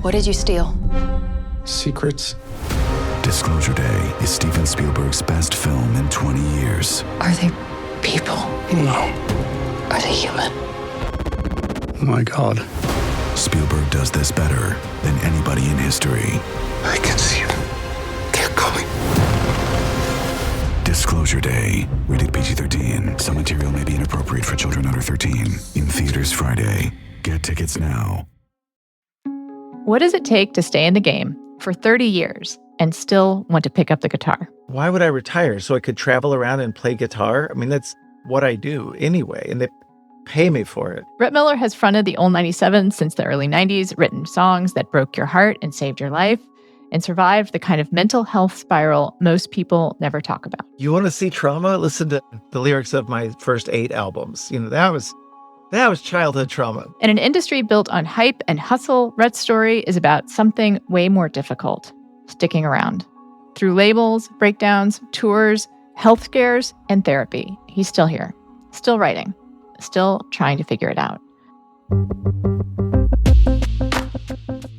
What did you steal? Secrets. Disclosure Day is Steven Spielberg's best film in 20 years. Are they people? No. Are they human? Oh my God. Spielberg does this better than anybody in history. I can see them. They're coming. Disclosure Day. Rated PG-13. Some material may be inappropriate for children under 13. In theaters Friday. Get tickets now. What does it take to stay in the game for 30 years and still want to pick up the guitar? Why would I retire? So I could travel around and play guitar? I mean, that's what I do anyway, and they pay me for it. Rhett Miller has fronted the Old 97 since the early 90s, written songs that broke your heart and saved your life, and survived the kind of mental health spiral most people never talk about. You want to see trauma? Listen to the lyrics of my first 8 albums. You know, that was childhood trauma. In an industry built on hype and hustle, Rhett's story is about something way more difficult: sticking around. Through labels, breakdowns, tours, health scares, and therapy, he's still here, still writing, still trying to figure it out.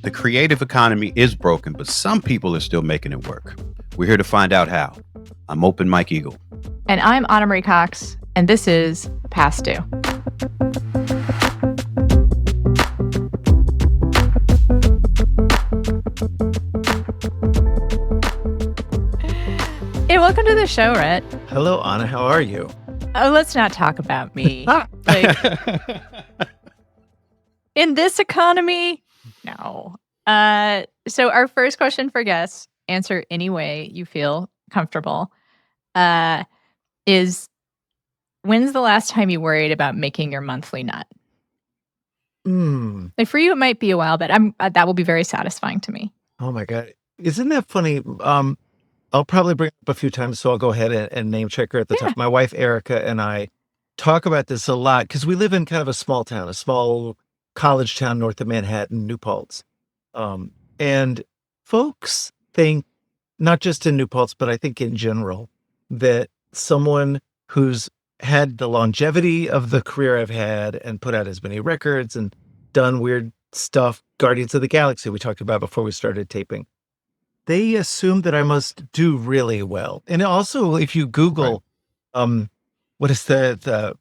The creative economy is broken, but some people are still making it work. We're here to find out how. I'm Open Mike Eagle. And I'm Anna Marie Cox, and this is Past Due. Hey, welcome to the show, Rhett. Hello, Anna. How are you? Oh, let's not talk about me. Like, in this economy, no. So our first question for guests, answer any way you feel comfortable, is when's the last time you worried about making your monthly nut? Like for you, it might be a while, but that will be very satisfying to me. Oh my God. Isn't that funny? I'll probably bring it up a few times, so I'll go ahead and name check her at the top. My wife, Erica, and I talk about this a lot because we live in kind of a small town, a small college town north of Manhattan, New Paltz. And folks think, not just in New Paltz, but I think in general, that someone who's had the longevity of the career I've had and put out as many records and done weird stuff, Guardians of the Galaxy we talked about before we started taping, they assume that I must do really well. And also, if you Google, what is the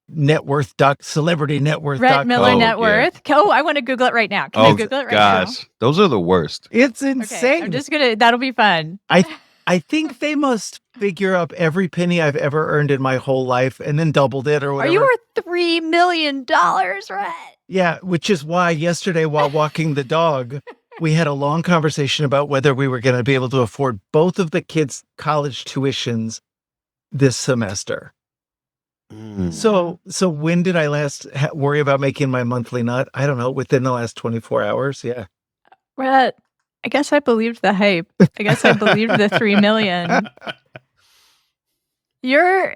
net worth celebrity net worth. Rhett Miller net yeah. worth. Oh, I want to Google it right now. Can I Google it right now? Gosh, those are the worst. It's insane. Okay, that'll be fun. I think they must figure up every penny I've ever earned in my whole life and then doubled it or whatever. Are you worth $3 million, Rhett? Yeah, which is why yesterday while walking the dog, we had a long conversation about whether we were going to be able to afford both of the kids' college tuitions this semester. So when did I last worry about making my monthly nut? I don't know, within the last 24 hours. Yeah. Rhett, I guess I believed the hype. I guess I believed the 3 million. Your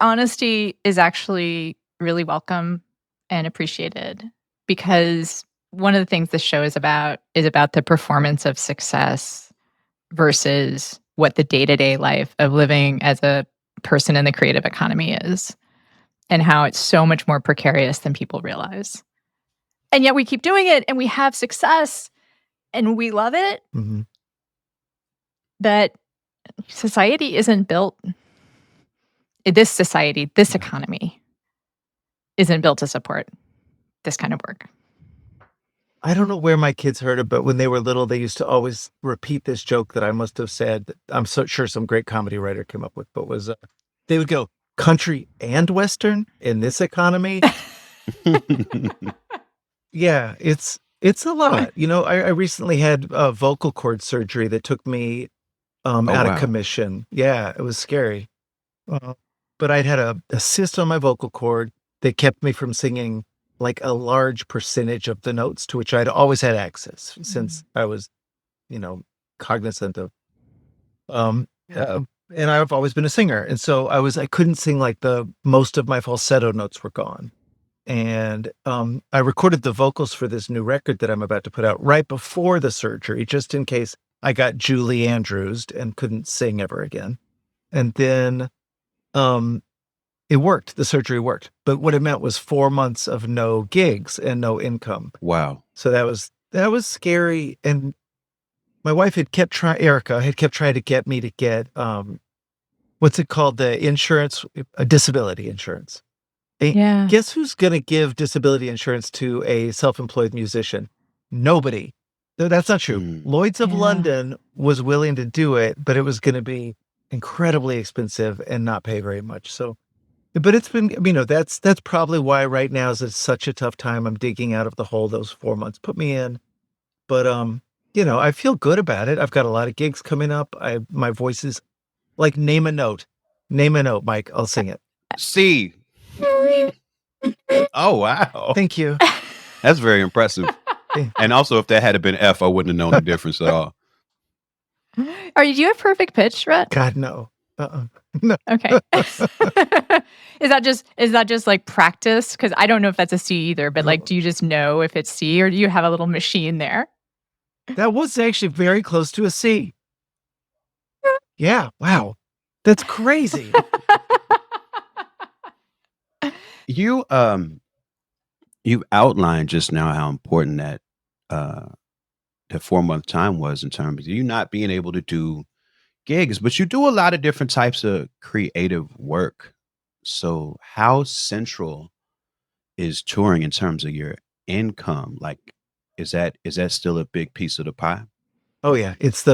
honesty is actually really welcome and appreciated, because one of the things this show is about the performance of success versus what the day-to-day life of living as a person in the creative economy is, and how it's so much more precarious than people realize. And yet we keep doing it and we have success and we love it. Mm-hmm. But society isn't built, this economy isn't built to support this kind of work. I don't know where my kids heard it, but when they were little, they used to always repeat this joke that I must have said, that I'm so sure some great comedy writer came up with, but was they would go, country and Western in this economy. Yeah, it's a lot. You know, I recently had vocal cord surgery that took me out of commission. Yeah, it was scary. But I'd had a cyst on my vocal cord that kept me from singing like a large percentage of the notes to which I'd always had access since I was, cognizant of. And I've always been a singer. And so I couldn't sing, like most of my falsetto notes were gone. And I recorded the vocals for this new record that I'm about to put out right before the surgery, just in case I got Julie Andrews'd and couldn't sing ever again. And then it worked. The surgery worked. But what it meant was 4 months of no gigs and no income. Wow. So that was That was scary. And my wife had kept trying, Erica had kept trying to get me to get, what's it called? The insurance, disability insurance. And Yeah. guess who's going to give disability insurance to a self-employed musician? Nobody. No, that's not true. Mm. Lloyd's of Yeah. London was willing to do it, but it was going to be incredibly expensive and not pay very much. So, but it's been, that's probably why right now is such a tough time. I'm digging out of the hole those 4 months put me in. But I feel good about it. I've got a lot of gigs coming up. My voice is like name a note, Mike. I'll sing it. C. Oh, wow. Thank you. That's very impressive. And also, if that had been F, I wouldn't have known the difference at all. Do you have perfect pitch, Rhett? God, no. No. Okay. Is that just like practice? Because I don't know if that's a C either, but like, do you just know if it's C, or do you have a little machine there? That was actually very close to a C. Yeah. Wow. That's crazy. You you outlined just now how important that the 4 month time was in terms of you not being able to do gigs, but you do a lot of different types of creative work. So how central is touring in terms of your income? Like, is that still a big piece of the pie? Oh yeah. It's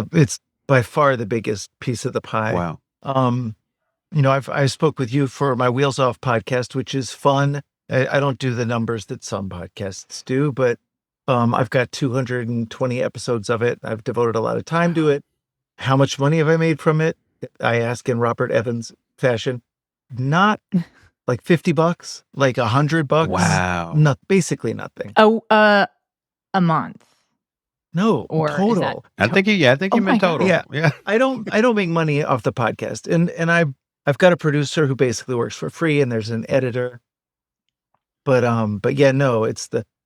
by far the biggest piece of the pie. Wow. I spoke with you for my Wheels Off podcast, which is fun. I don't do the numbers that some podcasts do, but I've got 220 episodes of it. I've devoted a lot of time to it. How much money have I made from it? I ask in Robert Evans fashion. Not like $50, like $100. Wow. Basically nothing. Oh, a month. No, Or is total. I think you Oh my meant God. total. Yeah. Yeah. I don't make money off the podcast. And I've got a producer who basically works for free, and there's an editor. But yeah, no,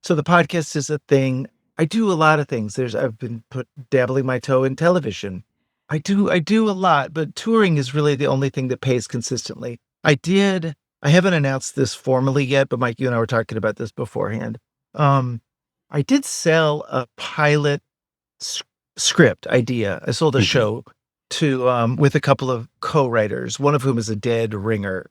so the podcast is a thing. I do a lot of things. I've been dabbling my toe in television. I do a lot, but touring is really the only thing that pays consistently. I haven't announced this formally yet, but Mike, you and I were talking about this beforehand. I did sell a pilot script idea. I sold a show to with a couple of co-writers, one of whom is a dead ringer,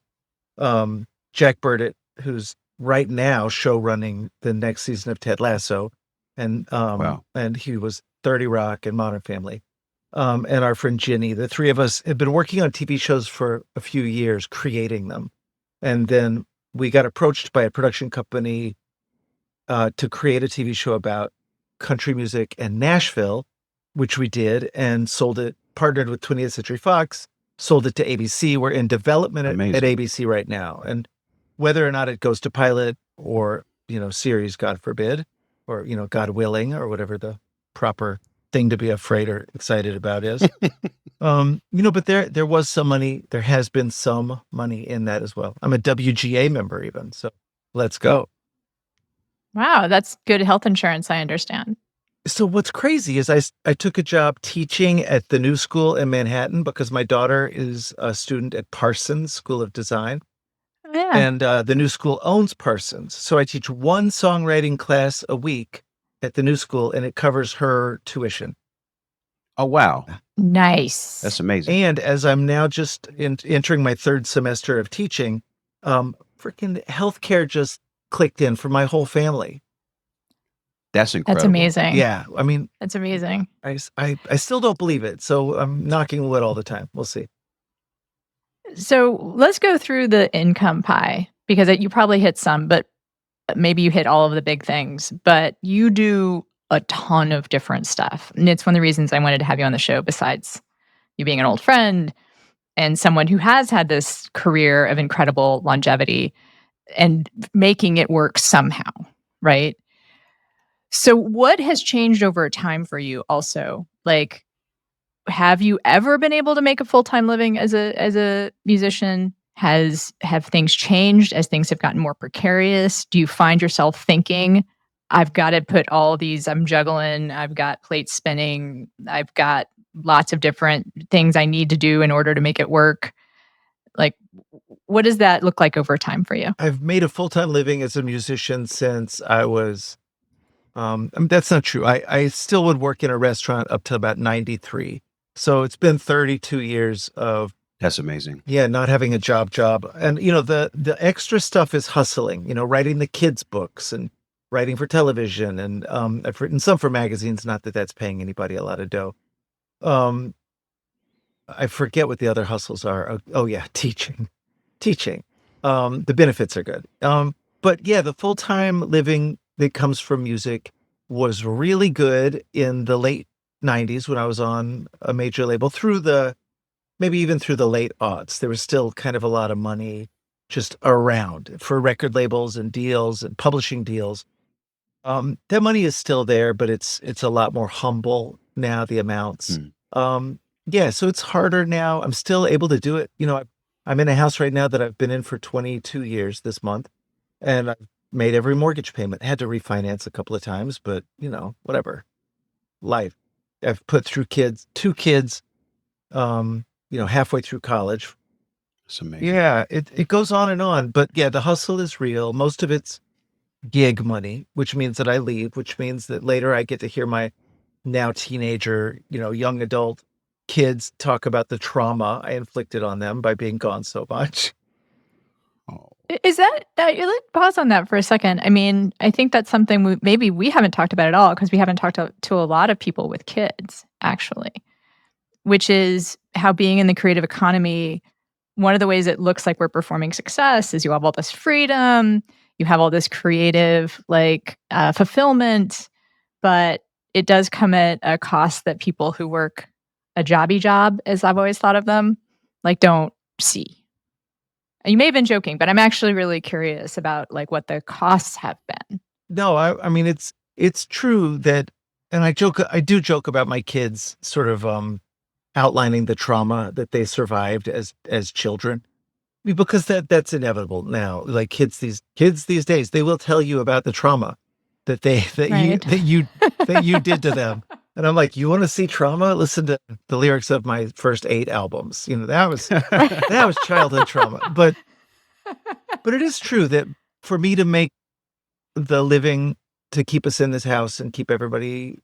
Jack Burdett, who's right now show running the next season of Ted Lasso, and Wow. and he was 30 Rock and Modern Family, and our friend Ginny. The three of us have been working on TV shows for a few years, creating them, and then we got approached by a production company to create a TV show about country music and Nashville, which we did and sold it, partnered with 20th Century Fox, sold it to ABC. We're in development at Amazing. ABC right now. And whether or not it goes to pilot or, series, God forbid, or, God willing, or whatever the proper thing to be afraid or excited about is, but there was some money, there has been some money in that as well. I'm a WGA member even, so let's go. Wow, that's good health insurance, I understand. So what's crazy is I took a job teaching at the New School in Manhattan because my daughter is a student at Parsons School of Design. Oh, yeah. And the New School owns Parsons. So I teach one songwriting class a week at the New School, and it covers her tuition. Oh, wow. Nice. That's amazing. And as I'm now just entering my third semester of teaching, freaking healthcare just clicked in for my whole family. That's incredible. That's amazing. Yeah. I mean, That's amazing. I still don't believe it. So I'm knocking wood all the time. We'll see. So let's go through the income pie, because you probably hit some, but maybe you hit all of the big things. But you do a ton of different stuff. And it's one of the reasons I wanted to have you on the show, besides you being an old friend and someone who has had this career of incredible longevity and making it work somehow, right? So what has changed over time for you also? Like, have you ever been able to make a full-time living as a musician? Have things changed as things have gotten more precarious? Do you find yourself thinking, I've got to put all these, I'm juggling, I've got plates spinning, I've got lots of different things I need to do in order to make it work? Like, what does that look like over time for you? I've made a full-time living as a musician since I was I mean, that's not true. I still would work in a restaurant up to about 93. So it's been 32 years of, That's amazing. yeah, not having a job. And, the extra stuff is hustling, writing the kids' books and writing for television. And I've written some for magazines, not that that's paying anybody a lot of dough. Um, I forget what the other hustles are. Oh yeah, teaching. The benefits are good. But yeah, the full-time living that comes from music was really good in the late 90s when I was on a major label maybe even through the late aughts. There was still kind of a lot of money just around for record labels and deals and publishing deals. That money is still there, but it's a lot more humble now, the amounts. Mm. Yeah, so it's harder now. I'm still able to do it. I'm in a house right now that I've been in for 22 years this month, and I've made every mortgage payment. Had to refinance a couple of times, but whatever. Life. I've put through two kids, halfway through college. That's amazing. Yeah, it goes on and on, but yeah, the hustle is real. Most of it's gig money, which means that I leave, which means that later I get to hear my now teenager, young adult kids talk about the trauma I inflicted on them by being gone so much. Oh, Is that let's pause on that for a second. I mean, I think that's something maybe we haven't talked about at all because we haven't talked to a lot of people with kids, actually, which is how being in the creative economy, one of the ways it looks like we're performing success is you have all this freedom, you have all this creative fulfillment, but it does come at a cost that people who work a jobby job, as I've always thought of them, don't see. You may have been joking, but I'm actually really curious about what the costs have been. No, I mean it's true that, and I do joke about my kids sort of outlining the trauma that they survived as children. I mean, because that's inevitable now. Like kids these days, they will tell you about the trauma that Right. you did to them. And I'm like, you want to see trauma? Listen to the lyrics of my first 8 albums. That was childhood trauma. But it is true that for me to make the living to keep us in this house and keep everybody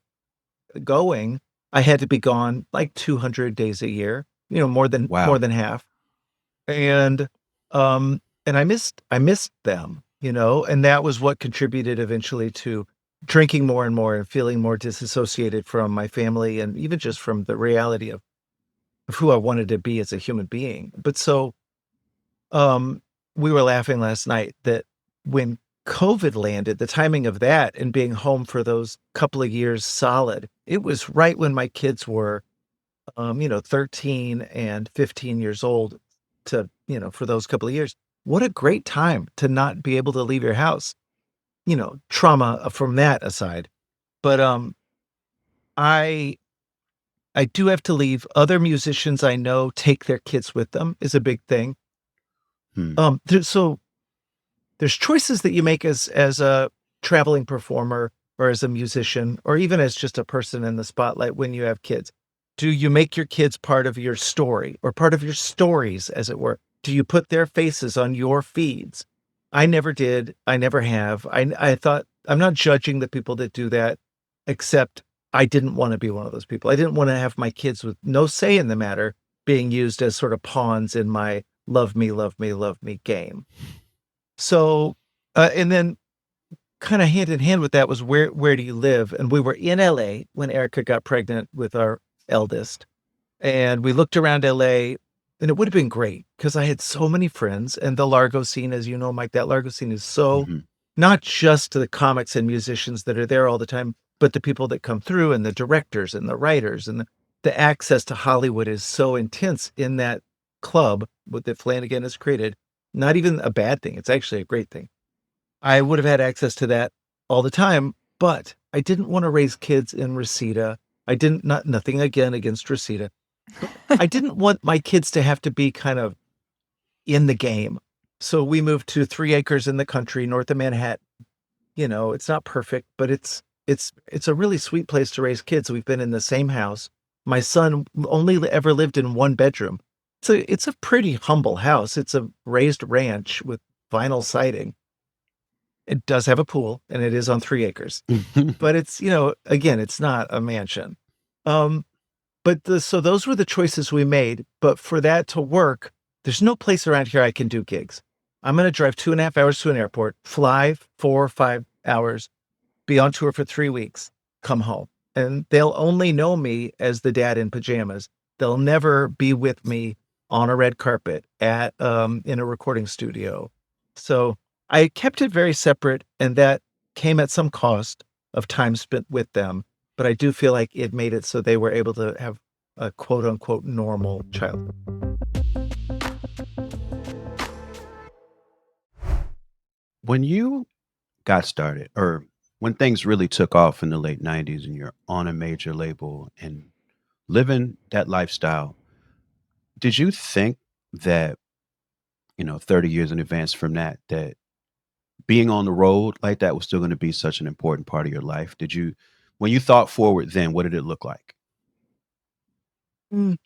going, I had to be gone like 200 days a year, more than wow. half. And and I missed them, and that was what contributed eventually to drinking more and more and feeling more disassociated from my family and even just from the reality of who I wanted to be as a human being. But so we were laughing last night that when COVID landed, the timing of that and being home for those couple of years solid, it was right when my kids were 13 and 15 years old for those couple of years. What a great time to not be able to leave your house, trauma from that aside. But I do have to leave. Other musicians I know take their kids with them is a big thing. Hmm. So there's choices that you make as a traveling performer or as a musician or even as just a person in the spotlight when you have kids. Do you make your kids part of your story or part of your stories, as it were? Do you put their faces on your feeds? I never did. I never have. I thought, I'm not judging the people that do that, except I didn't want to be one of those people. I didn't want to have my kids with no say in the matter being used as sort of pawns in my love me, love me, love me game. So, and then kind of hand in hand with that was where do you live? And we were in LA when Erica got pregnant with our eldest. And we looked around LA and it would have been great because I had so many friends and the Largo scene, as you know, Mike, that Largo scene is so not just the comics and musicians that are there all the time, but the people that come through and the directors and the writers and the access to Hollywood is so intense in that club that Flanagan has created. Not even a bad thing. It's actually a great thing. I would have had access to that all the time, but I didn't want to raise kids in Reseda. I didn't, nothing again against Reseda. I didn't want my kids to have to be kind of in the game. So we moved to 3 acres in the country, north of Manhattan. It's not perfect, but it's a really sweet place to raise kids. We've been in the same house. My son only ever lived in 1 bedroom. It's a pretty humble house. It's a raised ranch with vinyl siding. It does have a pool, and it is on 3 acres, but it's, again, it's not a mansion. Um, so those were the choices we made. But for that to work, there's no place around here I can do gigs. I'm going to drive 2.5 hours to an airport, fly 4 or 5 hours, be on tour for 3 weeks, come home. And they'll only know me as the dad in pajamas. They'll never be with me on a red carpet in a recording studio. So I kept it very separate, and that came at some cost of time spent with them. But I do feel like it made it so they were able to have a quote unquote normal childhood. When you got started, or when things really took off in the late 90s and you're on a major label and living that lifestyle, did you think that, 30 years in advance from that being on the road like that was still going to be such an important part of your life? When you thought forward then, what did it look like? Mm,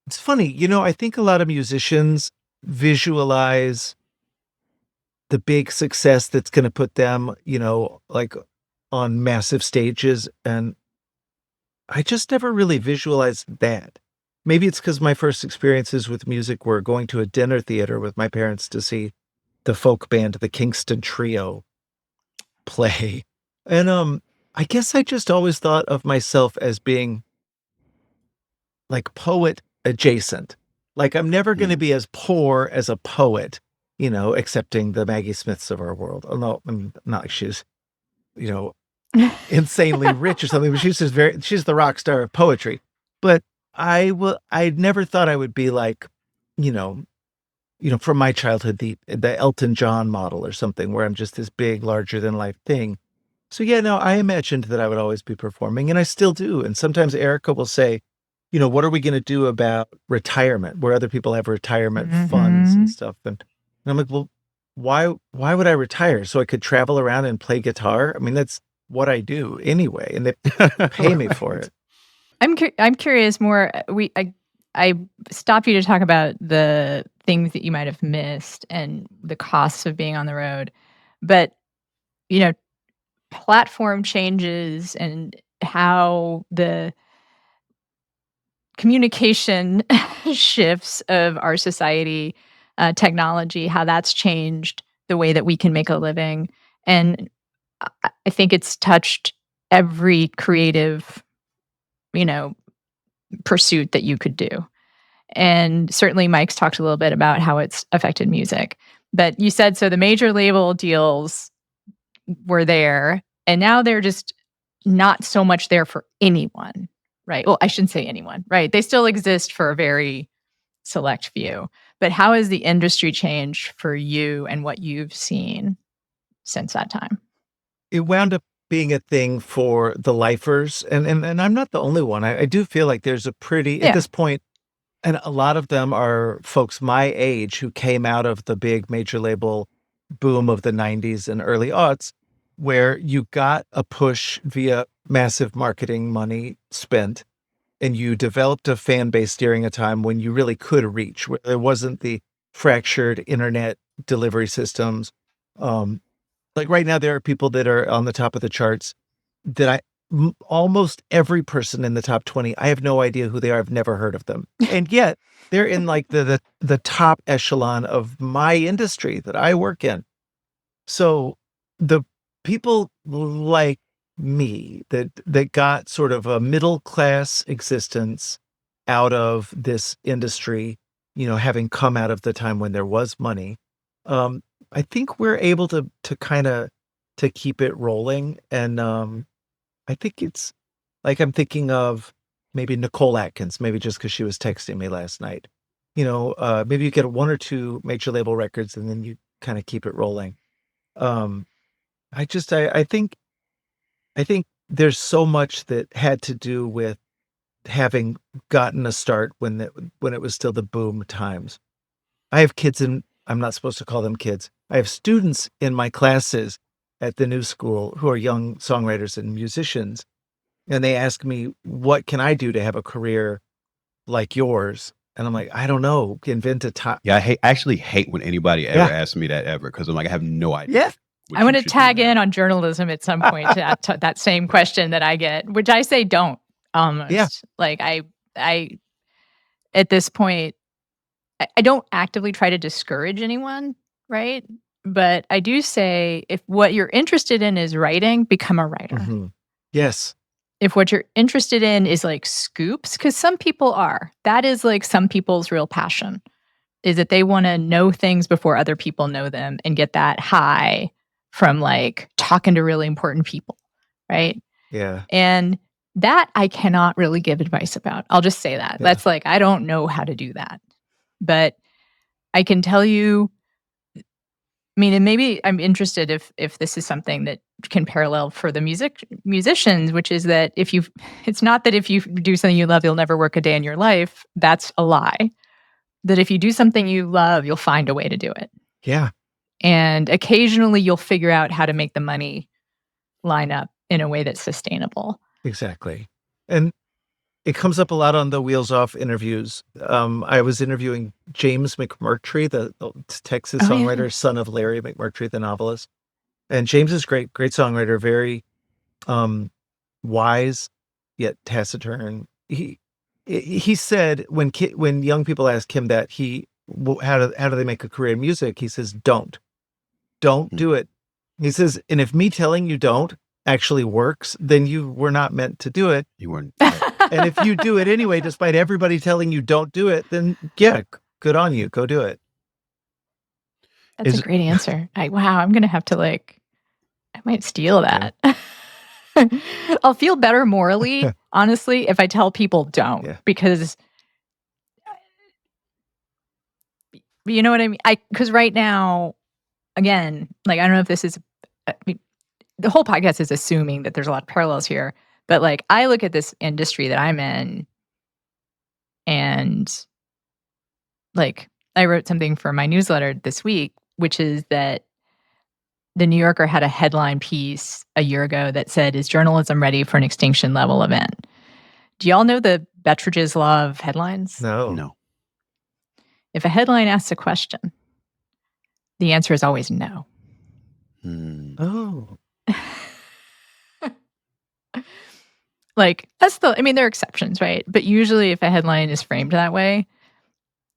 It's funny, I think a lot of musicians visualize the big success that's going to put them, like on massive stages. And I just never really visualized that. Maybe it's because my first experiences with music were going to a dinner theater with my parents to see the folk band, the Kingston Trio, play. And I guess I just always thought of myself as being like poet adjacent. Like I'm never going to Mm. be as poor as a poet, excepting the Maggie Smiths of our world. Oh, no, I mean, not like she's, you know, insanely rich or something, but she's the rock star of poetry. But I never thought I would be like, you know, from my childhood, the Elton John model or something where I'm just this big, larger than life thing. So yeah, no, I imagined that I would always be performing, and I still do. And sometimes Erica will say, what are we going to do about retirement, where other people have retirement funds and Mhm. stuff? And I'm like, well, why would I retire? So I could travel around and play guitar? I mean, that's what I do anyway, and they pay me for Right. it. I'm curious more. I stopped you to talk about the things that you might have missed and the costs of being on the road, but you know, platform changes and how the communication shifts of our society, technology, how that's changed the way that we can make a living, and I think it's touched every creative, you know, pursuit that you could do. And certainly Mike's talked a little bit about how it's affected music. But you said so the major label deals were there, and now they're just not so much there for anyone, right? Well, I shouldn't say anyone, right? They still exist for a very select few. But how has the industry changed for you and what you've seen since that time? It wound up being a thing for the lifers, and I'm not the only one. I do feel like there's a pretty at Yeah. this point, and a lot of them are folks my age who came out of the big major label boom of the 90s and early aughts, where you got a push via massive marketing money spent, and you developed a fan base during a time when you really could reach, where there wasn't the fractured internet delivery systems. Um, like right now, there are people that are on the top of the charts that almost every person in the top 20, I have no idea who they are. I've never heard of them. And yet they're in like the top echelon of my industry that I work in. So the people like me that got sort of a middle class existence out of this industry, having come out of the time when there was money, I think we're able to kind of to keep it rolling. And I think it's like I'm thinking of maybe Nicole Atkins, maybe just because she was texting me last night. Maybe you get one or two major label records and then you kind of keep it rolling. Um, I think there's so much that had to do with having gotten a start when it was still the boom times. I have kids and I'm not supposed to call them kids. I have students in my classes at the new school who are young songwriters and musicians, and they ask me, "What can I do to have a career like yours?" And I'm like, "I don't know. Invent a top." Yeah, I actually hate when anybody ever Yeah, asks me that ever because I'm like, I have no idea. yeah. I want to tag in on journalism at some point to that same question that I get, which I say don't almost. Yeah. Like I at this point, I don't actively try to discourage anyone, right? But I do say if what you're interested in is writing, become a writer. Mhm. Yes. If what you're interested in is like scoops, because some people are, that is like some people's real passion, is that they want to know things before other people know them and get that high from like talking to really important people, right? Yeah. And that I cannot really give advice about. I'll just say that. Yeah. That's like, I don't know how to do that. But I can tell you, I mean, and maybe I'm interested if this is something that can parallel for the musicians, which is that it's not that if you do something you love, you'll never work a day in your life. That's a lie. That if you do something you love, you'll find a way to do it. Yeah. And occasionally you'll figure out how to make the money line up in a way that's sustainable. Exactly. And it comes up a lot on the Wheels Off interviews. I was interviewing James McMurtry, the Texas songwriter, son of Larry McMurtry, the novelist. And James is great songwriter, very wise yet taciturn. He said when young people ask him that how do they make a career in music, he says don't do it. He says, and if me telling you don't actually works, then you were not meant to do it. You weren't. And if you do it anyway, despite everybody telling you don't do it, then yeah, good on you. Go do it. That's a great answer. Wow, I'm gonna have to I might steal that. I'll feel better morally, honestly, if I tell people don't, because you know what I mean? Because right now, again, I don't know if this is, the whole podcast is assuming that there's a lot of parallels here, but I look at this industry that I'm in and I wrote something for my newsletter this week, which is that the New Yorker had a headline piece a year ago that said, "Is journalism ready for an extinction level event?" Do y'all know the Bettridge's law of headlines? No. If a headline asks a question, the answer is always no. Oh. There are exceptions, right? But usually if a headline is framed that way.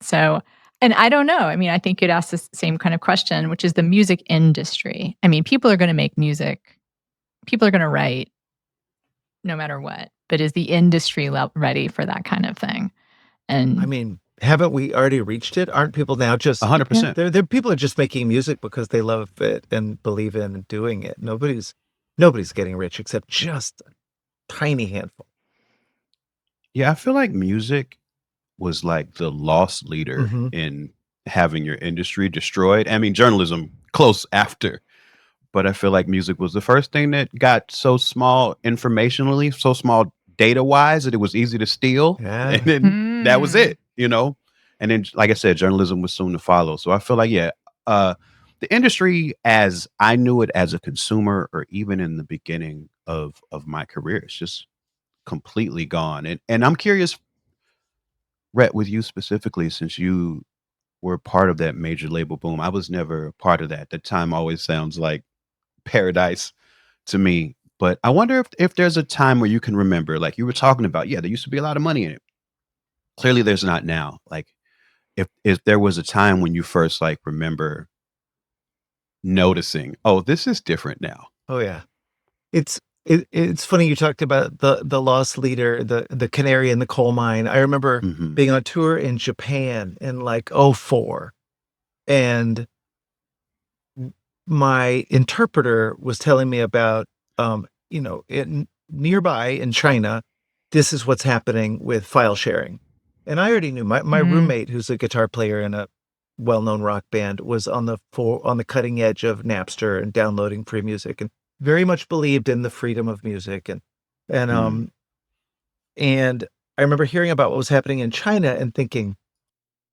So, and I don't know. I think you'd ask the same kind of question, which is the music industry. People are going to make music. People are going to write no matter what. But is the industry ready for that kind of thing? And haven't we already reached it? Aren't people now just 100%? People are just making music because they love it and believe in doing it. Nobody's getting rich except just a tiny handful. Yeah, I feel like music was like the loss leader in having your industry destroyed. Journalism close after, but I feel like music was the first thing that got so small informationally, so small data wise, that it was easy to steal. Yeah. And then that was it, And then, like I said, journalism was soon to follow. So I feel like, the industry as I knew it as a consumer, or even in the beginning of my career, it's just completely gone. And I'm curious, Rhett, with you specifically, since you were part of that major label boom. I was never a part of that. That time always sounds like paradise to me. But I wonder if there's a time where you can remember, like you were talking about, there used to be a lot of money in it. Clearly there's not now. If there was a time when you first remember noticing, oh, this is different now. Oh yeah. It's funny you talked about the loss leader, the canary in the coal mine. I remember being on tour in Japan in 2004, and my interpreter was telling me about nearby in China, this is what's happening with file sharing. And I already knew my roommate, who's a guitar player in a well-known rock band, was on the cutting edge of Napster and downloading free music, and very much believed in the freedom of music. And I remember hearing about what was happening in China and thinking,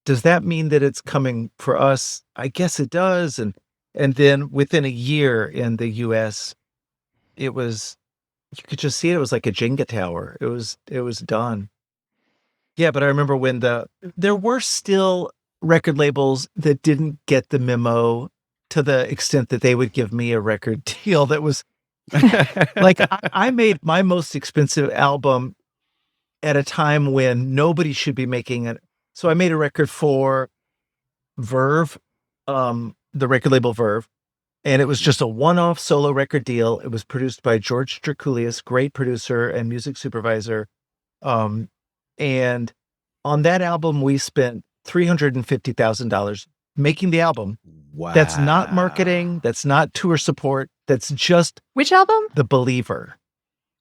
does that mean that it's coming for us? I guess it does. And then within a year in the US, you could just see it. It was like a Jenga tower. It was done. Yeah, but I remember when there were still record labels that didn't get the memo to the extent that they would give me a record deal that was like I made my most expensive album at a time when nobody should be making it. So I made a record for Verve, the record label Verve, and it was just a one-off solo record deal. It was produced by George Draculius, great producer and music supervisor. And on that album, we spent $350,000 making the album. Wow. That's not marketing. That's not tour support. That's just Which album? The Believer.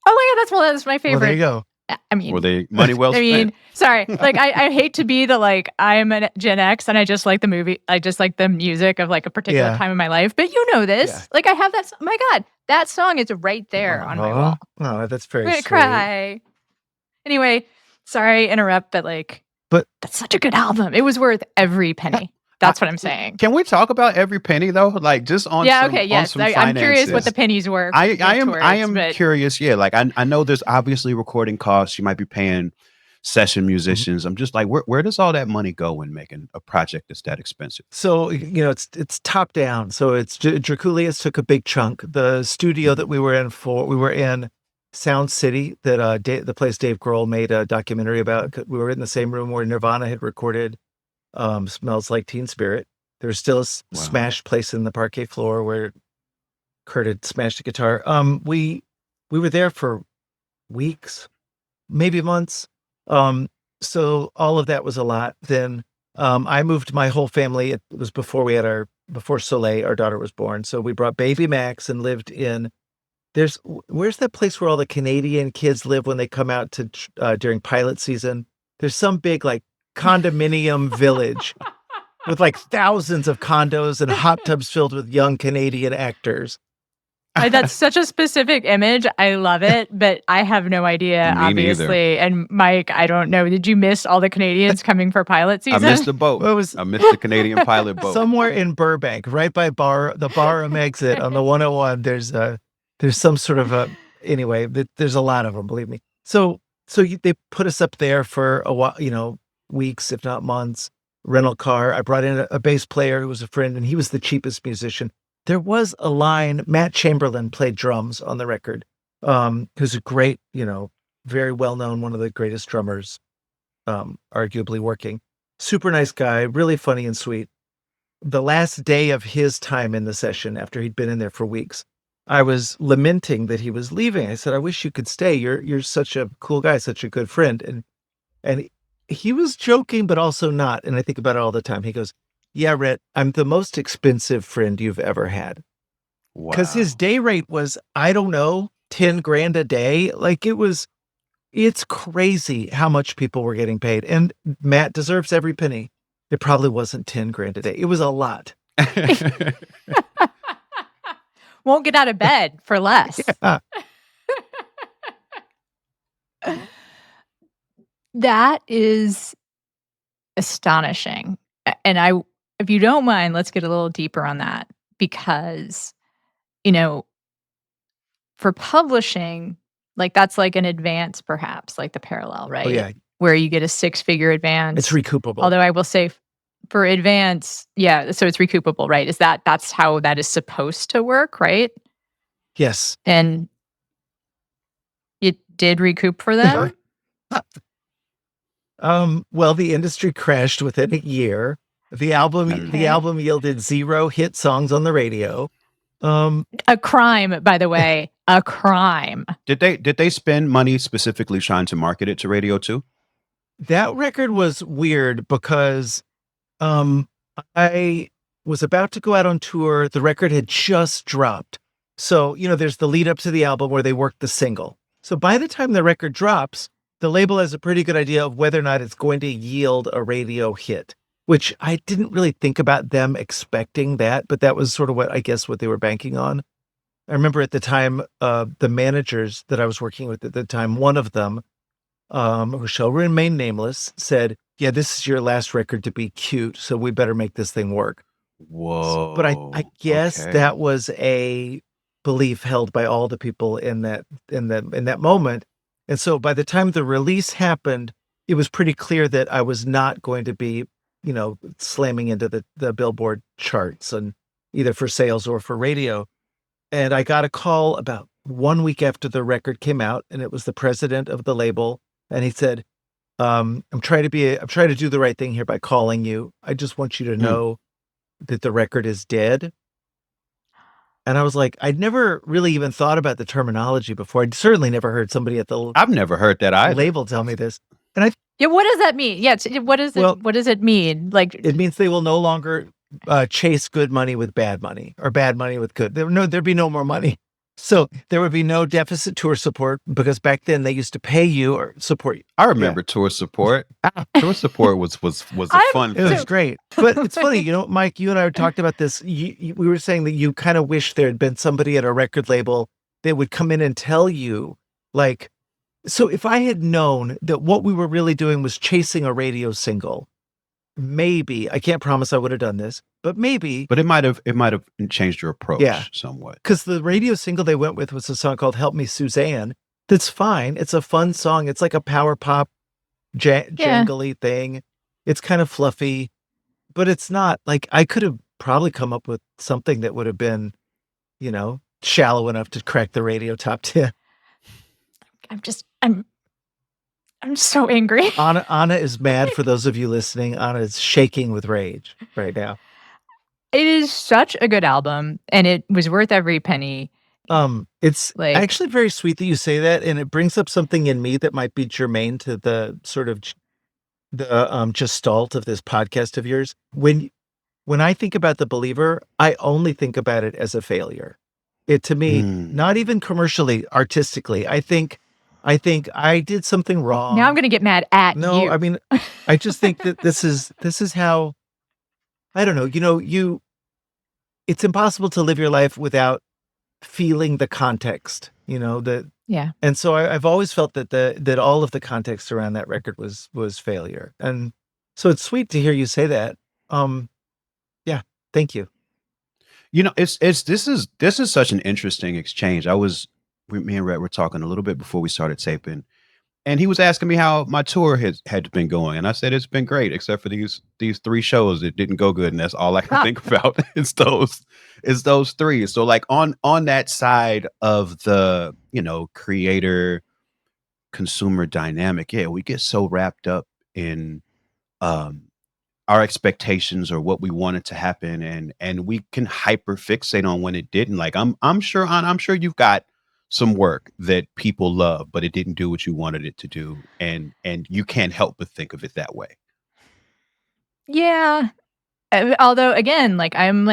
Oh my God, that's my favorite. Well, there you go. I mean, Were they money well I spent? mean, sorry. Like, I hate to be the like, I'm a Gen X and I just like the movie. I just like the music of like a particular Yeah. time in my life. But you know this. Yeah. Like, I have that. Oh my God, that song is right there on my wall. Oh, that's very I'm gonna sweet. cry. Anyway, sorry, interrupt, but like, that's such a good album. It was worth every penny. That's what I'm saying. Can we talk about every penny though? Like just on Yeah, some, okay, on yes. some I'm curious what finances. the pennies were. I am but curious. Yeah, like I know there's obviously recording costs. You might be paying session musicians. I'm just like, where does all that money go when making a project that's that expensive? So, it's top down. So it's Draculius took a big chunk. The studio that we were in Sound City, that the place Dave Grohl made a documentary about. We were in the same room where Nirvana had recorded Smells Like Teen Spirit. There's still a smashed place in the parquet floor where Kurt had smashed a guitar. We were there for weeks, maybe months. So all of that was a lot. Then I moved my whole family. It was before before Soleil, our daughter, was born. So we brought baby Max and lived in. Where's that place where all the Canadian kids live when they come out to during pilot season? There's some big like condominium village with like thousands of condos and hot tubs filled with young Canadian actors. that's such a specific image. I love it, but I have no idea, Me obviously. neither. And Mike, I don't know. Did you miss all the Canadians coming for pilot I season? missed the boat. Well, it was I missed the Canadian pilot boat. somewhere in Burbank, right by the Barham exit on the 101. There's some sort of anyway. There's a lot of them, believe me. So they put us up there for a while, weeks, if not months. Rental car. I brought in a bass player who was a friend, and he was the cheapest musician. There was a line. Matt Chamberlain played drums on the record. Who's a great, very well known, one of the greatest drummers, arguably working. Super nice guy, really funny and sweet. The last day of his time in the session, after he'd been in there for weeks, I was lamenting that he was leaving. I said, "I wish you could stay. You're such a cool guy, such a good friend." And he was joking, but also not. And I think about it all the time. He goes, "Yeah, Rhett, I'm the most expensive friend you've ever had." Because his day rate was, I don't know, 10 grand a day. Like it's crazy how much people were getting paid. And Matt deserves every penny. It probably wasn't 10 grand a day. It was a lot. Won't get out of bed for less. Yeah. That is astonishing. And if you don't mind, let's get a little deeper on that because, for publishing, like that's like an advance, perhaps like the parallel, right? Oh, yeah. Where you get a 6-figure advance. It's recoupable. Although I will say for advance, yeah, so it's recoupable, right? That's how that is supposed to work, right? Yes. And it did recoup for them? Well, the industry crashed within a year. The album yielded 0 hit songs on the radio. A crime, by the way, a crime. Did they spend money specifically trying to market it to radio too? That record was weird because I was about to go out on tour. The record had just dropped. So, there's the lead up to the album where they worked the single. So by the time the record drops, the label has a pretty good idea of whether or not it's going to yield a radio hit, which I didn't really think about them expecting that, but that was sort of what they were banking on. I remember at the time, the managers that I was working with at the time, one of them, who shall remain nameless, said, "Yeah, this is your last record to be cute, so we better make this thing work." Whoa. But I guess that was a belief held by all the people in that moment. And so by the time the release happened, it was pretty clear that I was not going to be, slamming into the Billboard charts. And, either for sales or for radio. And I got a call about 1 week after the record came out, and it was the president of the label. And he said, I'm trying to do the right thing here by calling you. I just want you to know that the record is dead. And I was like, I'd never really even thought about the terminology before. I'd certainly never heard somebody at the I've never heard that either. label tell me this. And Yeah, what does that mean? Yeah, what does it mean? Like, it means they will no longer chase good money with bad money or bad money with good. There'd be no more money. So there would be no deficit tour support because back then they used to pay you or support you. I remember tour support. Tour support was a fun It was thing. great. But it's funny, Mike, you and I talked about this. We were saying that you kind of wish there had been somebody at a record label that would come in and tell you, like, so if I had known that what we were really doing was chasing a radio single, maybe, I can't promise I would have done this, but maybe. But it might have changed your approach somewhat. Because the radio single they went with was a song called Help Me Suzanne. That's fine. It's a fun song. It's like a power pop jangly thing. It's kind of fluffy, but it's not like I could have probably come up with something that would have been, shallow enough to crack the radio top 10. I'm so angry. Anna is mad. For those of you listening, Anna is shaking with rage right now. It is such a good album, and it was worth every penny. It's actually very sweet that you say that, and it brings up something in me that might be germane to the sort of the gestalt of this podcast of yours. When I think about The Believer, I only think about it as a failure. It, to me, not even commercially, artistically, I think I did something wrong. Now I'm going to get mad at you. No, I mean, I just think that this is how, I don't know, it's impossible to live your life without feeling the context, Yeah. And so I've always felt that all of the context around that record was failure. And so it's sweet to hear you say that. Yeah, thank you. This is such an interesting exchange. Me and Rhett were talking a little bit before we started taping, and he was asking me how my tour had been going, and I said it's been great, except for these 3 shows that didn't go good, and that's all I can think about. It's those 3. So like on that side of the creator consumer dynamic, we get so wrapped up in our expectations or what we wanted to happen, and we can hyper fixate on when it didn't. Like I'm sure you've got some work that people love, but it didn't do what you wanted it to do, and you can't help but think of it that way. Yeah. Although again, I am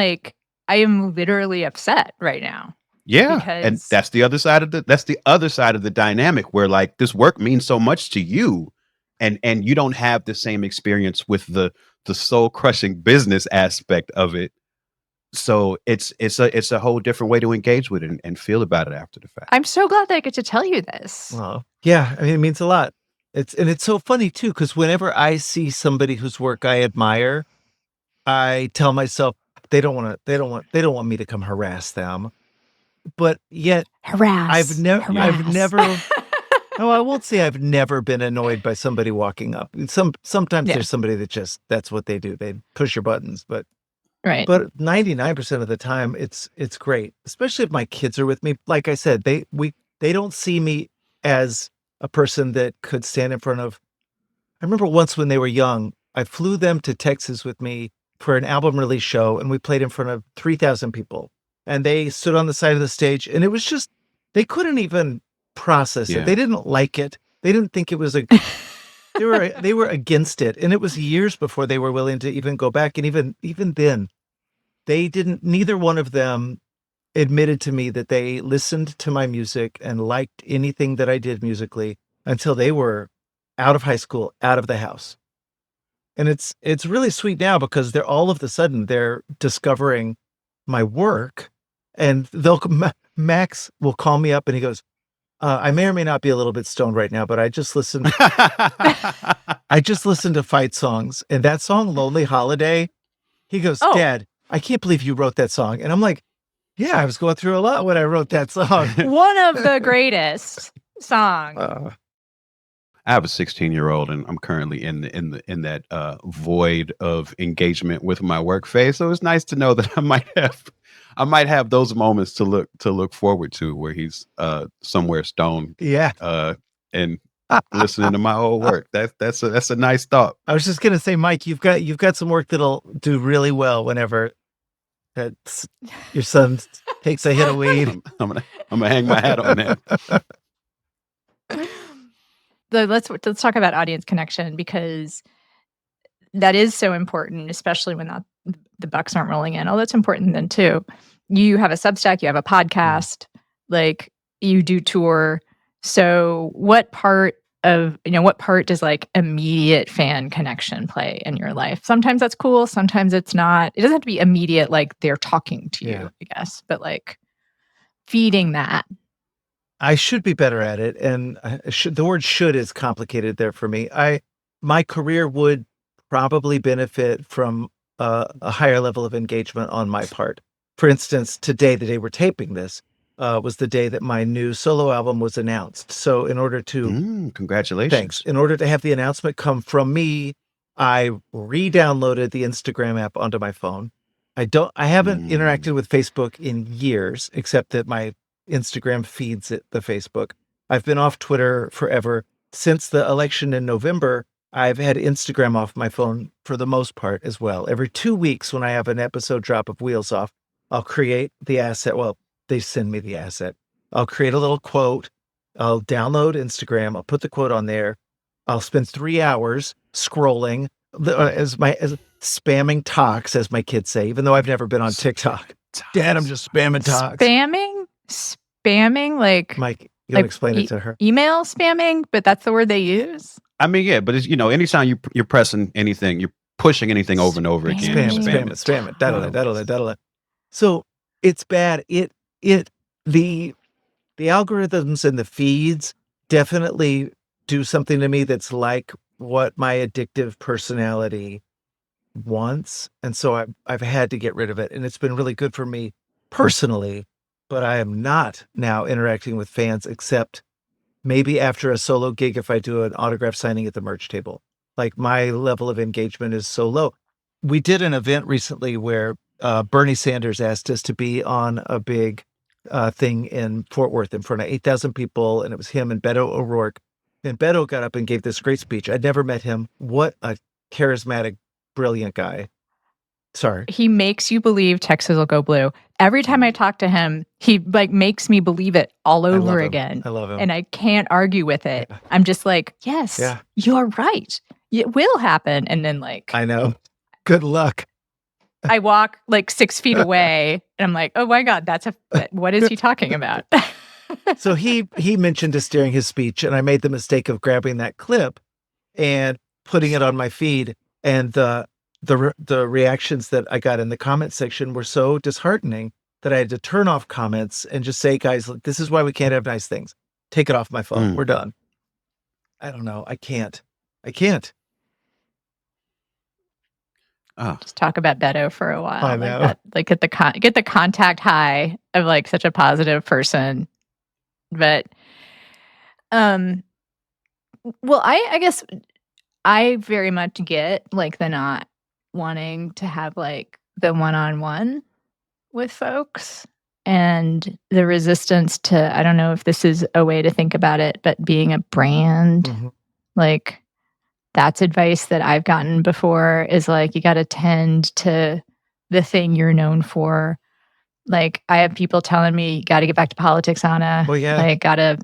literally upset right now. Yeah. And that's the other side of the dynamic where like this work means so much to you, and you don't have the same experience with the soul crushing business aspect of it. So it's a whole different way to engage with it and feel about it after the fact. I'm so glad that I get to tell you this. Well, yeah, I mean, it means a lot. It's so funny too, because whenever I see somebody whose work I admire, I tell myself they don't want me to come harass them. But yet I've never no, I won't say I've never been annoyed by somebody walking up. Sometimes there's somebody that that's what they do. They push your buttons, but 99% of the time it's great. Especially if my kids are with me. Like I said, they don't see me as a person that could stand in front of. I remember once when they were young, I flew them to Texas with me for an album release show, and we played in front of 3,000 people. And they stood on the side of the stage, and it was just, they couldn't even process it. They didn't like it. They didn't think it was they were against it. And it was years before they were willing to even go back. And even then, neither one of them admitted to me that they listened to my music and liked anything that I did musically until they were out of high school, out of the house. And it's really sweet now because they're all of a sudden they're discovering my work, and Max will call me up and he goes, I may or may not be a little bit stoned right now, but I just listened to Fight Songs, and that song Lonely Holiday. He goes, Dad, I can't believe you wrote that song. And I'm like, yeah, I was going through a lot when I wrote that song. One of the greatest songs. I have a 16-year-old, and I'm currently in that void of engagement with my work phase. So it's nice to know that I might have those moments to look forward to where he's somewhere stoned Yeah. and listening to my old work. That's a nice thought. I was just gonna say, Mike, you've got some work that'll do really well whenever that's your son takes a hit of weed. I'm gonna hang my hat on that. Let's talk about audience connection, because that is so important, especially when the bucks aren't rolling in. Oh, that's important then too. You have a Substack, you have a podcast, like you do tour. So what part does like immediate fan connection play in your life? Sometimes that's cool, sometimes it's not. It doesn't have to be immediate, like they're talking to you, I guess, but like feeding that. I should be better at it, and the word "should" is complicated there for me. My career would probably benefit from a higher level of engagement on my part. For instance, today, the day we're taping this, was the day that my new solo album was announced. So, in order to Congratulations! Thanks. In order to have the announcement come from me, I re-downloaded the Instagram app onto my phone. I haven't interacted with Facebook in years, except that my Instagram feeds it the Facebook. I've been off Twitter forever. Since the election in November, I've had Instagram off my phone for the most part as well. Every 2 weeks when I have an episode drop of Wheels Off, I'll create the asset. Well, they send me the asset. I'll create a little quote. I'll download Instagram. I'll put the quote on there. I'll spend 3 hours scrolling as spamming talks, as my kids say, even though I've never been on TikTok. Dad, I'm just spamming talks. Spamming, like Mike, you want to explain it to her? Email spamming, but that's the word they use. I mean, yeah, but it's, anytime you're pressing anything, you're pushing anything over and over again. Spam it. Daddle. So it's bad. The algorithms and the feeds definitely do something to me that's like what my addictive personality wants. And so I've had to get rid of it. And it's been really good for me personally, but I am not now interacting with fans except maybe after a solo gig if I do an autograph signing at the merch table. Like my level of engagement is so low. We did an event recently where Bernie Sanders asked us to be on a big thing in Fort Worth in front of 8,000 people, and it was him and Beto O'Rourke. And Beto got up and gave this great speech. I'd never met him. What a charismatic, brilliant guy. Sorry. He makes you believe Texas will go blue. Every time I talk to him, he like makes me believe it all over again. I love him. And I can't argue with it. Yeah. I'm just like, yes, you're right. It will happen. And then like, I know. Good luck. I walk like 6 feet away and I'm like, oh my God, what is he talking about? So he mentioned us during his speech, and I made the mistake of grabbing that clip and putting it on my feed. And the reactions that I got in the comment section were so disheartening that I had to turn off comments and just say, guys, look, this is why we can't have nice things. Take it off my phone. We're done. I don't know. I can't. Just talk about Beto for a while. I know. Like get the contact high of like such a positive person. But, well, I guess I very much get like the not wanting to have like the one-on-one with folks and the resistance to, I don't know if this is a way to think about it, but being a brand, like that's advice that I've gotten before is like, you got to tend to the thing you're known for. Like I have people telling me, got to get back to politics, Anna. Well, yeah. Like got to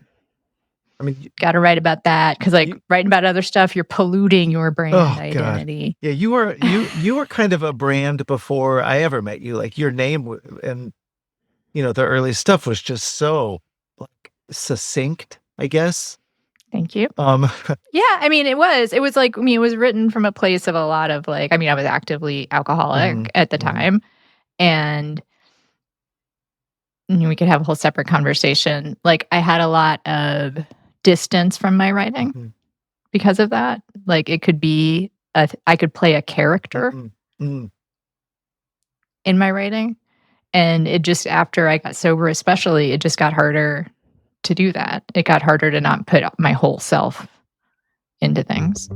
write about that. Cause like writing about other stuff, you're polluting your brand identity. God. Yeah. You were kind of a brand before I ever met you. Like your name and, the early stuff was just so like succinct, I guess. Thank you. Yeah, I mean, it was like, it was written from a place of a lot of like, I mean, I was actively alcoholic at the time, and we could have a whole separate conversation. Like I had a lot of distance from my writing because of that. Like it could be, I could play a character in my writing. And it just, after I got sober, especially, it just got harder to do that. It got harder to not put my whole self into things.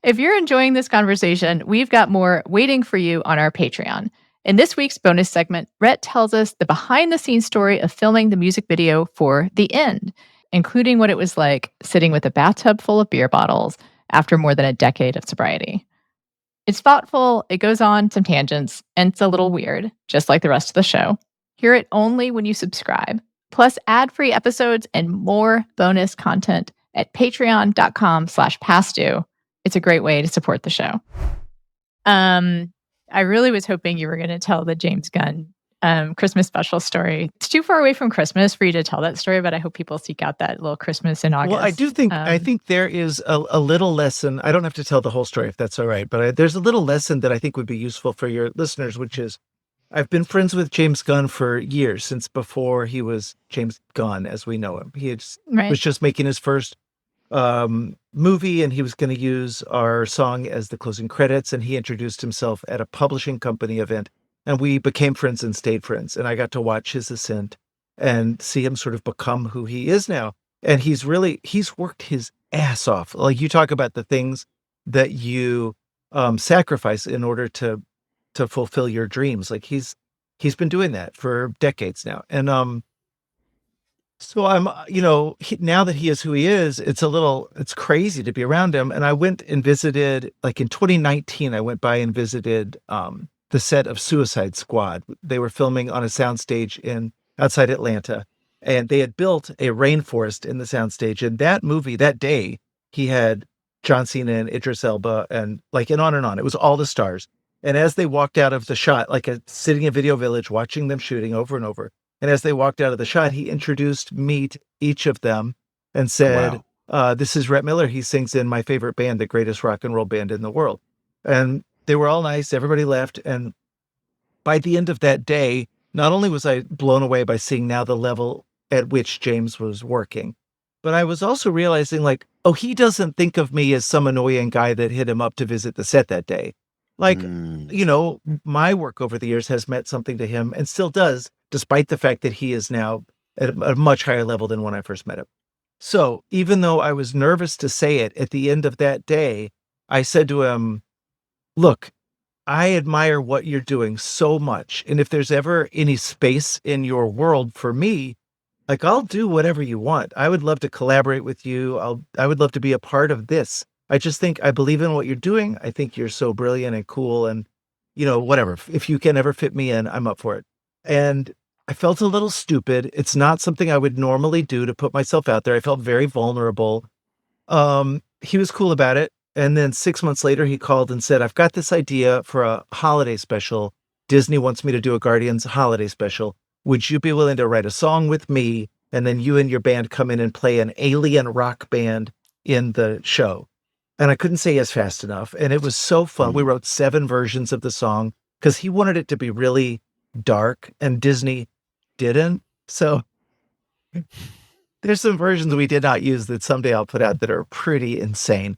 If you're enjoying this conversation, we've got more waiting for you on our Patreon. In this week's bonus segment, Rhett tells us the behind-the-scenes story of filming the music video for The End, including what it was like sitting with a bathtub full of beer bottles after more than a decade of sobriety. It's thoughtful, it goes on some tangents, and it's a little weird, just like the rest of the show. Hear it only when you subscribe, plus ad-free episodes and more bonus content at patreon.com/pastdue. It's a great way to support the show. I really was hoping you were going to tell the James Gunn Christmas special story. It's too far away from Christmas for you to tell that story, but I hope people seek out that little Christmas in August. Well, I do think I think there is a little lesson. I don't have to tell the whole story if that's all right, but there's a little lesson that I think would be useful for your listeners, which is I've been friends with James Gunn for years, since before he was James Gunn as we know him. He was just making his first movie, and he was going to use our song as the closing credits, and he introduced himself at a publishing company event, and we became friends and stayed friends, and I got to watch his ascent and see him sort of become who he is now. And he's worked his ass off. Like, you talk about the things that you sacrifice in order to fulfill your dreams. Like, he's been doing that for decades now. And so I'm, now that he is who he is, it's crazy to be around him. And I went and visited, like in 2019, I went by and visited the set of Suicide Squad. They were filming on a soundstage outside Atlanta, and they had built a rainforest in the soundstage. And that movie, that day, he had John Cena and Idris Elba and on and on. It was all the stars. And as they walked out of the shot, sitting in Video Village, watching them shooting over and over, and as they walked out of the shot, he introduced me to each of them and said, Wow. This is Rhett Miller. He sings in my favorite band, the greatest rock and roll band in the world. And they were all nice. Everybody left. And by the end of that day, not only was I blown away by seeing now the level at which James was working, but I was also realizing, he doesn't think of me as some annoying guy that hit him up to visit the set that day. My work over the years has meant something to him and still does, despite the fact that he is now at a much higher level than when I first met him. So even though I was nervous to say it, at the end of that day, I said to him, look, I admire what you're doing so much. And if there's ever any space in your world for me, I'll do whatever you want. I would love to collaborate with you. I would love to be a part of this. I just think I believe in what you're doing. I think you're so brilliant and cool, and whatever. If you can ever fit me in, I'm up for it. And I felt a little stupid. It's not something I would normally do to put myself out there. I felt very vulnerable. He was cool about it. And then 6 months later, he called and said, I've got this idea for a holiday special. Disney wants me to do a Guardians holiday special. Would you be willing to write a song with me? And then you and your band come in and play an alien rock band in the show. And I couldn't say yes fast enough. And it was so fun. We wrote 7 versions of the song because he wanted it to be really dark, and Disney didn't. So there's some versions we did not use that someday I'll put out that are pretty insane.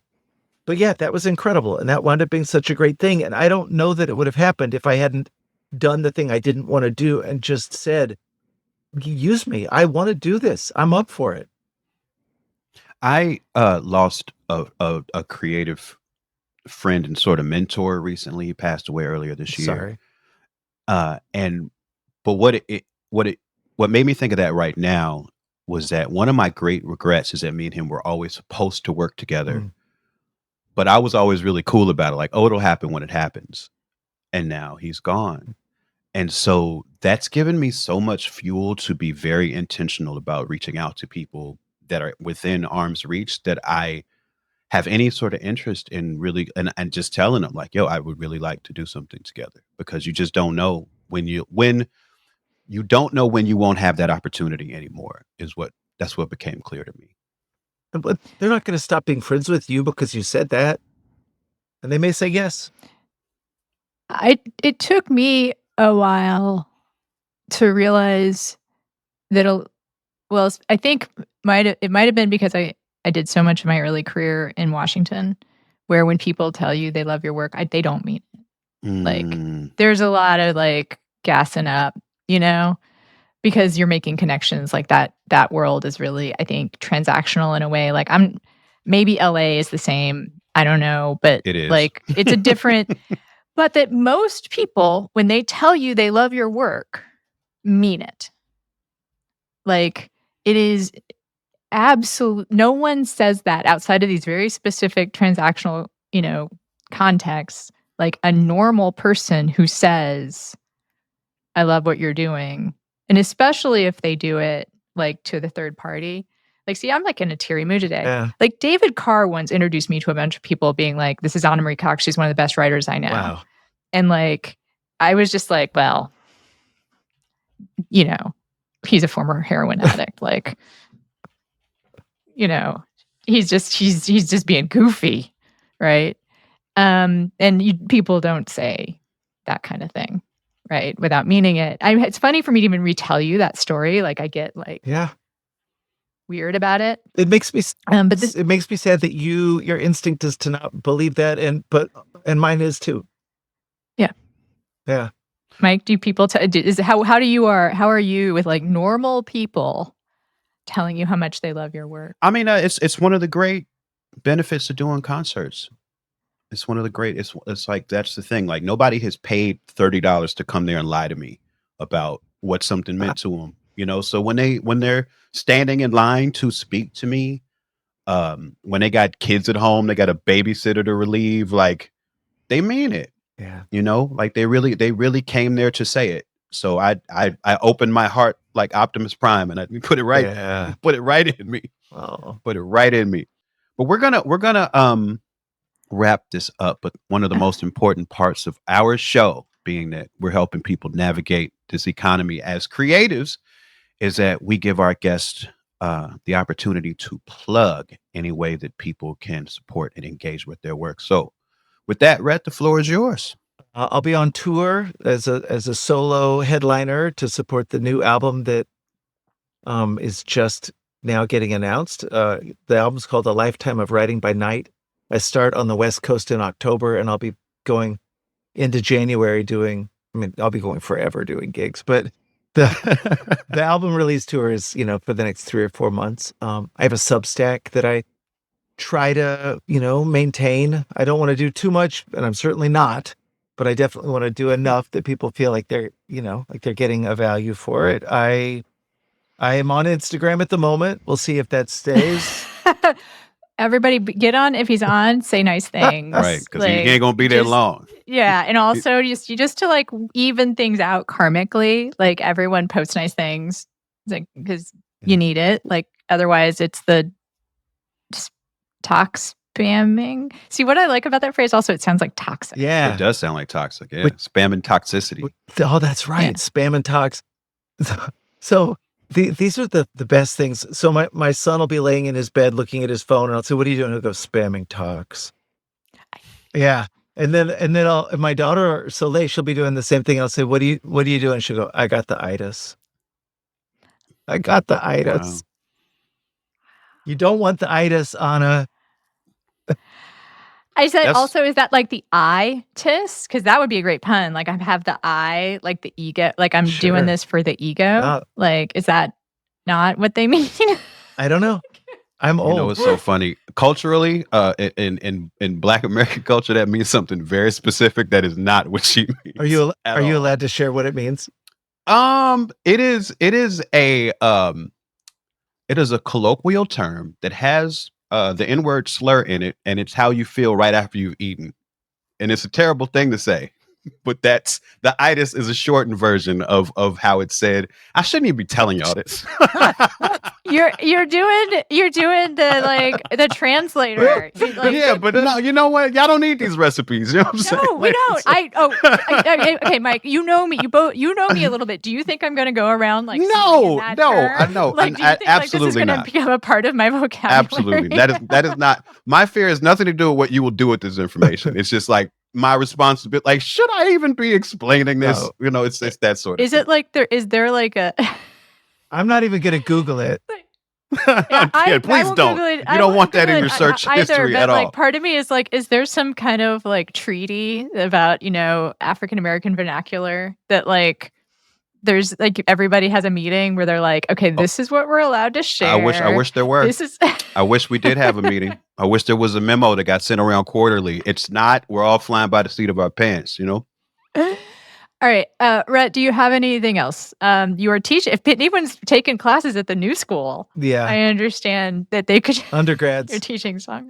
But yeah, that was incredible. And that wound up being such a great thing. And I don't know that it would have happened if I hadn't done the thing I didn't want to do and just said, use me. I want to do this. I'm up for it. I lost a creative friend and sort of mentor recently. He passed away earlier this year. Sorry. But what made me think of that right now was that one of my great regrets is that me and him were always supposed to work together. But I was always really cool about it. Like, oh, it'll happen when it happens. And now he's gone. And so that's given me so much fuel to be very intentional about reaching out to people that are within arm's reach that I have any sort of interest in, really, and just telling them like, yo, I would really like to do something together, because you just don't know when you don't know when you won't have that opportunity anymore. That's what became clear to me. But they're not going to stop being friends with you because you said that. And they may say yes. It took me a while to realize that, I think it might have been because I did so much of my early career in Washington, where when people tell you they love your work, they don't mean it. Like, there's a lot of gassing up, because you're making connections like that. That world is really, I think, transactional in a way. Like maybe LA is the same. I don't know, but It is. like it's a different. But that most people, when they tell you they love your work, mean it. Like it is absolute. No one says that outside of these very specific transactional, contexts. Like a normal person who says, I love what you're doing. And especially if they do it like to the third party. Like, see, I'm like in a teary mood today. Yeah. Like David Carr once introduced me to a bunch of people being like, this is Anna Marie Cox. She's one of the best writers I know. Wow. And like, I was just like, well, he's a former heroin addict. Like, he's just being goofy. Right. And people don't say that kind of thing. Right. Without meaning it. It's funny for me to even retell you that story. Like I get like weird about it. It makes me it makes me sad that your instinct is to not believe that, and mine is too. Yeah. Yeah. Mike, do people how are you with like normal people telling you how much they love your work? I mean, it's one of the great benefits of doing concerts. It's one of the great. It's like that's the thing. Like nobody has paid $30 to come there and lie to me about what something meant to them. So when they're standing in line to speak to me, when they got kids at home, they got a babysitter to relieve. Like they mean it. Yeah. Like they really came there to say it. So I opened my heart like Optimus Prime and I put it right. Yeah. Put it right in me. Oh. Put it right in me. But we're gonna wrap this up, but one of the most important parts of our show being that we're helping people navigate this economy as creatives is that we give our guests the opportunity to plug any way that people can support and engage with their work. So with that, Rhett, the floor is yours. I'll be on tour as a solo headliner to support the new album that is just now getting announced. The album's called A Lifetime of Writing by Night. I start on the West Coast in October, and I'll be going into January I'll be going forever doing gigs, but the album release tour is, for the next 3 or 4 months. I have a Substack that I try to, maintain. I don't want to do too much, and I'm certainly not, but I definitely want to do enough that people feel like they're, like they're getting a value for it. I am on Instagram at the moment. We'll see if that stays. Everybody get on. If he's on, say nice things. Right, because he ain't gonna be there long. Yeah, and also just to like even things out karmically, like everyone posts nice things, like because you need it. Like otherwise, it's the tox spamming. See what I like about that phrase? Also, it sounds like toxic. Yeah, it does sound like toxic. Yeah, spam and toxicity. Oh, that's right. Yeah. Spam and tox. So. These are the best things. So my son will be laying in his bed looking at his phone, and I'll say, "What are you doing?" He'll go, "Spamming talks." Yeah, and then my daughter Soleil, she'll be doing the same thing. I'll say, "What are you doing?" She'll go, "I got the itis." I got the itis. Wow. You don't want the itis, Anna. I said also, is that like the itis? Because that would be a great pun. Like I have the I, like the ego. Like I'm doing this for the ego. Like, is that not what they mean? I don't know. I'm old. It's so funny. Culturally, in Black American culture, that means something very specific. That is not what she means. Are you allowed to share what it means? It is a colloquial term that has the N-word slur in it, and it's how you feel right after you've eaten. And it's a terrible thing to say, but that's the itis is a shortened version of how it's said. I shouldn't even be telling y'all this. You're doing the translator. But no, you know what? Y'all don't need these recipes. You know what I'm saying? No, we don't. Okay, Mike, you know me. You know me a little bit. Do you think I'm going to go around like no? I know. Like, do you think absolutely this is going to become a part of my vocabulary? Absolutely. That is not. My fear has nothing to do with what you will do with this information. It's just like my responsibility. Like, should I even be explaining this? No. It's that sort of. Is it like is there like a? I'm not even going to Google it. Please don't. You don't want that in your search history at all. Like, part of me is like, is there some kind of like treaty about African American vernacular that like there's like everybody has a meeting where they're like, okay, this is what we're allowed to share. I wish there were. This is I wish we did have a meeting. I wish there was a memo that got sent around quarterly. It's not. We're all flying by the seat of our pants, you know? All right. Rhett, do you have anything else? You are teaching. If anyone's taking classes at the new school, Yeah. I understand that they could. Undergrads. You're teaching song.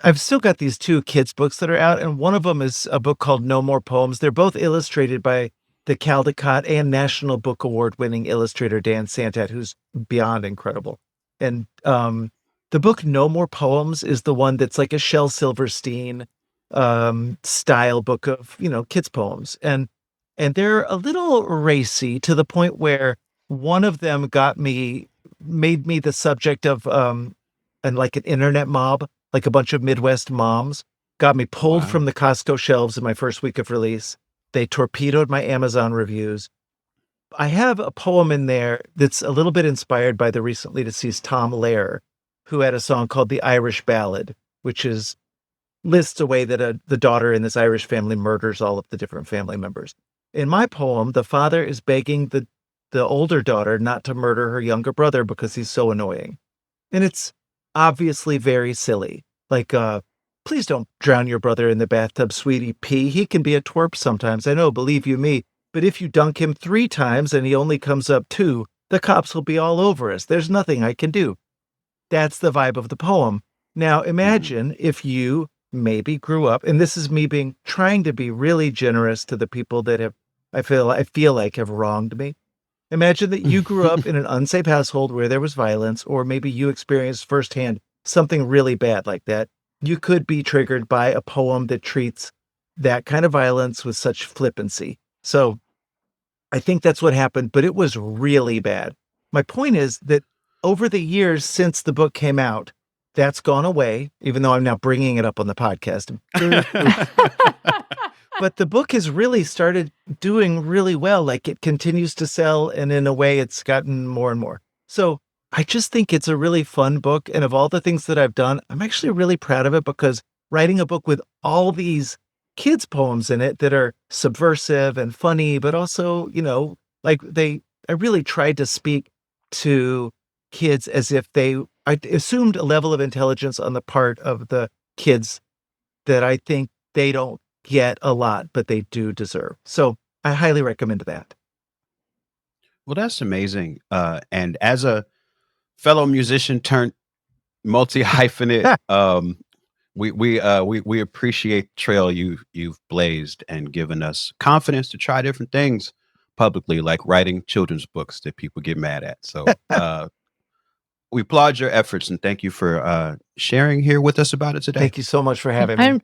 I've still got these 2 kids' books that are out, and one of them is a book called No More Poems. They're both illustrated by the Caldecott and National Book Award-winning illustrator Dan Santat, who's beyond incredible. And the book No More Poems is the one that's like a Shel Silverstein style book of, kids' poems. And they're a little racy to the point where one of them made me the subject of an internet mob, like a bunch of Midwest moms, got me pulled from the Costco shelves in my first week of release. They torpedoed my Amazon reviews. I have a poem in there that's a little bit inspired by the recently deceased Tom Lehrer, who had a song called The Irish Ballad, which lists a way that the daughter in this Irish family murders all of the different family members. In my poem, the father is begging the older daughter not to murder her younger brother because he's so annoying. And it's obviously very silly. Like, please don't drown your brother in the bathtub, sweetie pea. He can be a twerp sometimes. I know, believe you me. But if you dunk him 3 times and he only comes up 2, the cops will be all over us. There's nothing I can do. That's the vibe of the poem. Now, imagine if you maybe grew up, and this is me trying to be really generous to the people that I feel like have wronged me. Imagine that you grew up in an unsafe household where there was violence, or maybe you experienced firsthand something really bad like that. You could be triggered by a poem that treats that kind of violence with such flippancy. So I think that's what happened, but it was really bad. My point is that over the years since the book came out, that's gone away, even though I'm now bringing it up on the podcast. But the book has really started doing really well. Like, it continues to sell, and in a way it's gotten more and more. So I just think it's a really fun book. And of all the things that I've done, I'm actually really proud of it, because writing a book with all these kids' poems in it that are subversive and funny, but also, I really tried to speak to kids as if I assumed a level of intelligence on the part of the kids that I think they don't get a lot, but they do deserve. So I highly recommend that. Well, that's amazing. And as a fellow musician turned multi-hyphenate, we appreciate the trail you've blazed and given us confidence to try different things publicly, like writing children's books that people get mad at. So we applaud your efforts, and thank you for sharing here with us about it today. Thank you so much for having me.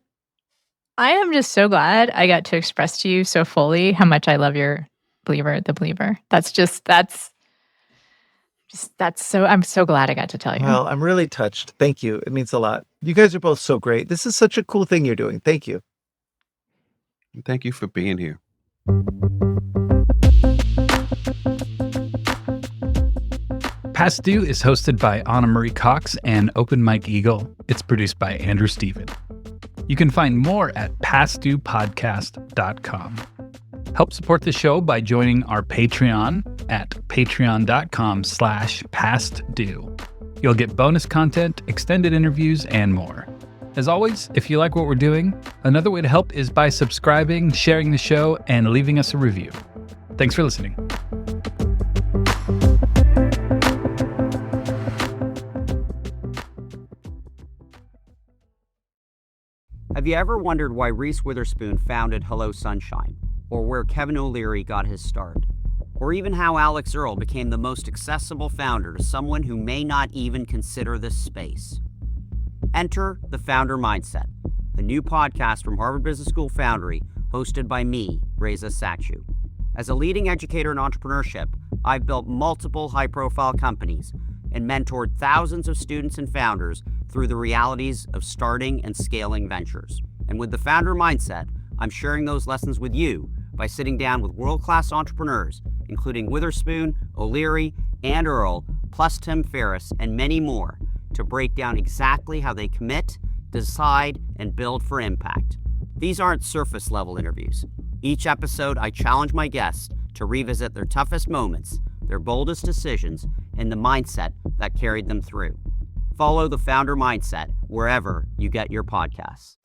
I am just so glad I got to express to you so fully how much I love your The Believer. I'm so glad I got to tell you. Well, I'm really touched. Thank you. It means a lot. You guys are both so great. This is such a cool thing you're doing. Thank you. Thank you for being here. Past Due is hosted by Anna Marie Cox and Open Mike Eagle. It's produced by Andrew Steven. You can find more at pastduepodcast.com. Help support the show by joining our Patreon at patreon.com/pastdue. You'll get bonus content, extended interviews, and more. As always, if you like what we're doing, another way to help is by subscribing, sharing the show, and leaving us a review. Thanks for listening. Have you ever wondered why Reese Witherspoon founded Hello Sunshine? Or where Kevin O'Leary got his start? Or even how Alex Earle became the most accessible founder to someone who may not even consider this space? Enter The Founder Mindset, a new podcast from Harvard Business School Foundry, hosted by me, Reza Satchu. As a leading educator in entrepreneurship, I've built multiple high-profile companies and mentored thousands of students and founders through the realities of starting and scaling ventures. And with The Founder Mindset, I'm sharing those lessons with you by sitting down with world-class entrepreneurs, including Witherspoon, O'Leary, and Earle, plus Tim Ferriss, and many more, to break down exactly how they commit, decide, and build for impact. These aren't surface-level interviews. Each episode, I challenge my guests to revisit their toughest moments, their boldest decisions, and the mindset that carried them through. Follow the Founder Mindset wherever you get your podcasts.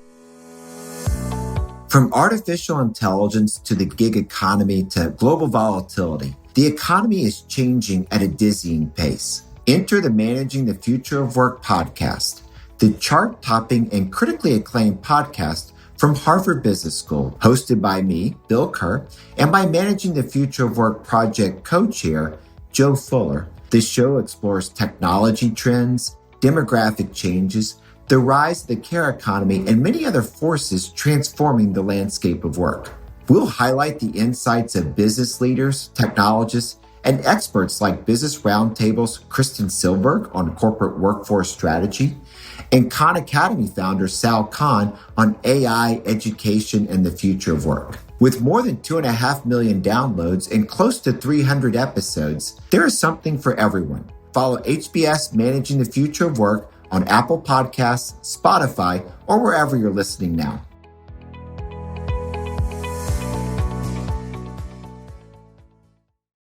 From artificial intelligence to the gig economy to global volatility, the economy is changing at a dizzying pace. Enter the Managing the Future of Work podcast, the chart-topping and critically acclaimed podcast from Harvard Business School, hosted by me, Bill Kerr, and by Managing the Future of Work project co-chair, Joe Fuller. This show explores technology trends, demographic changes, the rise of the care economy, and many other forces transforming the landscape of work. We'll highlight the insights of business leaders, technologists, and experts like Business Roundtable's Kristen Silberg on corporate workforce strategy, and Khan Academy founder Sal Khan on AI, education, and the future of work. With more than 2.5 million downloads and close to 300 episodes, there is something for everyone. Follow HBS Managing the Future of Work on Apple Podcasts, Spotify, or wherever you're listening now.